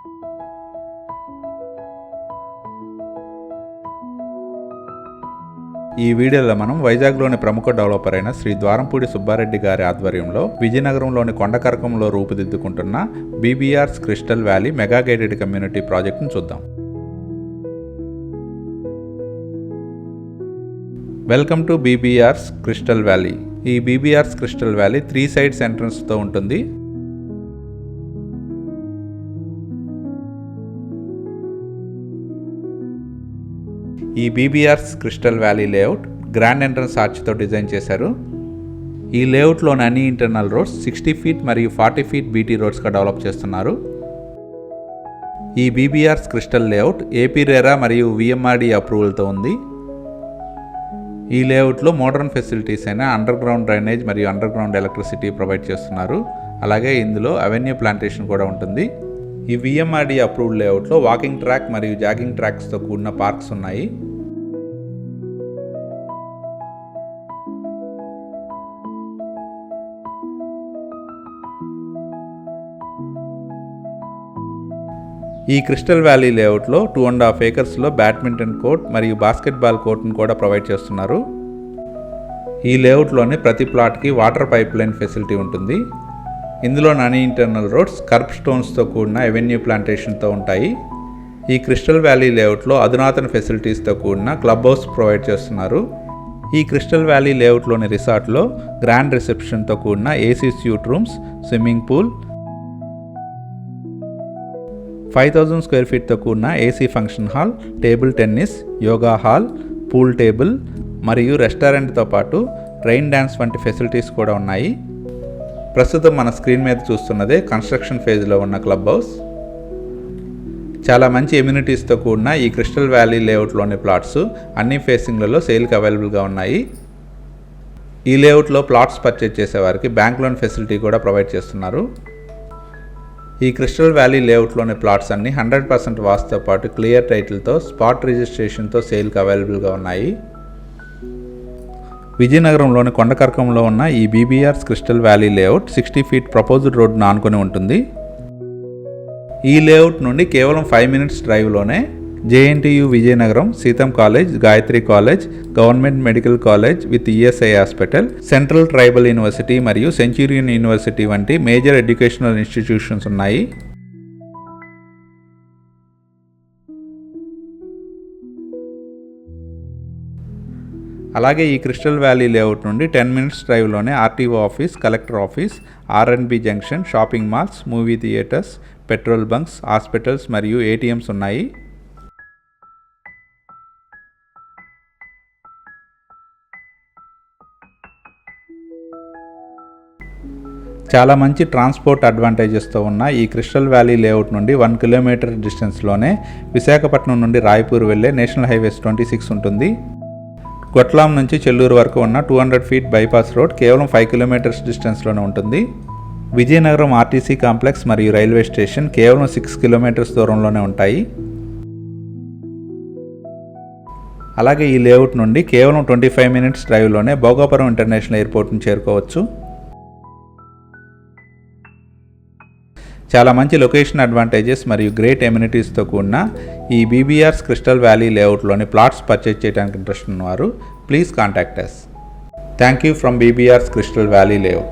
ఈ వీడియోలో మనం వైజాగ్లోని ప్రముఖ డెవలపర్ అయిన శ్రీ ద్వారంపూడి సుబ్బారెడ్డి గారి ఆధ్వర్యంలో విజయనగరంలోని కొండకరకంలో రూపుదిద్దుకుంటున్న BBR's crystal Valley mega gated community ప్రాజెక్టును చూద్దాం. Welcome to BBR's crystal Valley. ఈ బీబీఆర్స్ క్రిస్టల్ వ్యాలీ 3 సైడ్స్ ఎంట్రన్స్తో ఉంటుంది. ఈ BBR's crystal valley layout grand entrance ఆర్చ్తో డిజైన్ చేశారు. ఈ లేఅవుట్లోని అన్ని ఇంటర్నల్ రోడ్స్ 60 ఫీట్ మరియు 40 ఫీట్ బీటీ రోడ్స్గా డెవలప్ చేస్తున్నారు. ఈ BBR's crystal layout AP RERA మరియు విఎంఆర్డి అప్రూవల్తో ఉంది. ఈ లేఅవుట్లో మోడర్న్ ఫెసిలిటీస్ అయిన అండర్ గ్రౌండ్ డ్రైనేజ్ మరియు అండర్ గ్రౌండ్ ఎలక్ట్రిసిటీ ప్రొవైడ్ చేస్తున్నారు. అలాగే ఇందులో అవెన్యూ ప్లాంటేషన్ కూడా ఉంటుంది. ఈ విఎంఆర్డి అప్రూవ్డ్ లేఅవుట్లో వాకింగ్ ట్రాక్ మరియు జాగింగ్ ట్రాక్స్తో కూడిన పార్క్స్ ఉన్నాయి. ఈ క్రిస్టల్ వ్యాలీ లేఅవుట్లో 2.5 ఏకర్స్లో బ్యాడ్మింటన్ కోర్ట్ మరియు బాస్కెట్బాల్ కోర్ట్ను కూడా ప్రొవైడ్ చేస్తున్నారు. ఈ లేఅవుట్లోని ప్రతి ప్లాట్కి వాటర్ పైప్ లైన్ ఫెసిలిటీ ఉంటుంది. ఇందులో అన్ని ఇంటర్నల్ రోడ్స్ కర్బ్ స్టోన్స్తో కూడిన ఎవెన్యూ ప్లాంటేషన్తో ఉంటాయి. ఈ క్రిస్టల్ వ్యాలీ లేఅవుట్లో అధునాతన ఫెసిలిటీస్తో కూడిన క్లబ్ హౌస్ ప్రొవైడ్ చేస్తున్నారు. ఈ క్రిస్టల్ వ్యాలీ లేఅవుట్లోని రిసార్ట్లో గ్రాండ్ రిసెప్షన్తో కూడిన AC suite rooms, swimming pool, 5000 square ఫీట్తో కూడిన AC function hall, table tennis, yoga hall, pool table మరియు రెస్టారెంట్తో పాటు రైన్ డ్యాన్స్ వంటి ఫెసిలిటీస్ కూడా ఉన్నాయి. ప్రస్తుతం మన స్క్రీన్ మీద చూస్తున్నదే కన్స్ట్రక్షన్ ఫేజ్లో ఉన్న క్లబ్ హౌస్. చాలా మంచి ఎమ్యూనిటీస్తో కూడిన ఈ క్రిస్టల్ వ్యాలీ లేఅవుట్లోని ప్లాట్స్ అన్ని ఫేసింగ్లలో సేల్కి అవైలబుల్గా ఉన్నాయి. ఈ లేఅవుట్లో ప్లాట్స్ పర్చేజ్ చేసేవారికి బ్యాంక్ లోన్ ఫెసిలిటీ కూడా ప్రొవైడ్ చేస్తున్నారు. ఈ క్రిస్టల్ వ్యాలీ లేఅవుట్లోని ప్లాట్స్ అన్ని 100% వాస్తుతో పాటు క్లియర్ టైటిల్తో స్పాట్ రిజిస్ట్రేషన్తో సేల్కి అవైలబుల్గా ఉన్నాయి. విజయనగరంలోని కొండకరకంలో ఉన్న ఈ BBR's crystal valley layout 60 feet proposed రోడ్ను ఆనుకొని ఉంటుంది. ఈ లేఅవుట్ నుండి కేవలం 5 మినిట్స్ డ్రైవ్లోనే JNTU Vizianagaram, Sitam college, Gayatri college, government medical college with ESI hospital, central tribal university మరియు సెంచూరియన్ యూనివర్సిటీ వంటి మేజర్ ఎడ్యుకేషనల్ ఇన్స్టిట్యూషన్స్ ఉన్నాయి. అలాగే ఈ క్రిస్టల్ వ్యాలీ లేఅవుట్ నుండి 10 మినిట్స్ డ్రైవ్లోనే RTO office, collector office, R and B junction, shopping malls, movie theatres, petrol bunks, hospitals మరియు ATMs ఉన్నాయి. చాలా మంచి ట్రాన్స్పోర్ట్ అడ్వాంటేజెస్తో ఉన్న ఈ క్రిస్టల్ వ్యాలీ లేఅవుట్ నుండి 1 కిలోమీటర్ డిస్టెన్స్లోనే విశాఖపట్నం నుండి రాయ్పూర్ వెళ్లే నేషనల్ హైవేస్ 26 ఉంటుంది. కొట్లాం నుంచి చెల్లూరు వరకు ఉన్న 200 ఫీట్ బైపాస్ రోడ్ కేవలం 5 కిలోమీటర్స్ డిస్టెన్స్లోనే ఉంటుంది. విజయనగరం ఆర్టీసీ కాంప్లెక్స్ మరియు రైల్వే స్టేషన్ కేవలం 6 కిలోమీటర్స్ దూరంలోనే ఉంటాయి. అలాగే ఈ లేఅవుట్ నుండి కేవలం 25 మినిట్స్ డ్రైవ్లోనే భోగాపురం ఇంటర్నేషనల్ ఎయిర్పోర్ట్ను చేరుకోవచ్చు. చాలా మంచి లొకేషన్ అడ్వాంటేజెస్ మరియు గ్రేట్ ఎమ్యూనిటీస్తో కూడిన ఈ బీబీఆర్స్ క్రిస్టల్ వ్యాలీ లేఅవుట్లోని ప్లాట్స్ పర్చేజ్ చేయడానికి ఇంట్రెస్ట్ ఉన్నవారు please contact us. Thank you from BBR's crystal valley layout.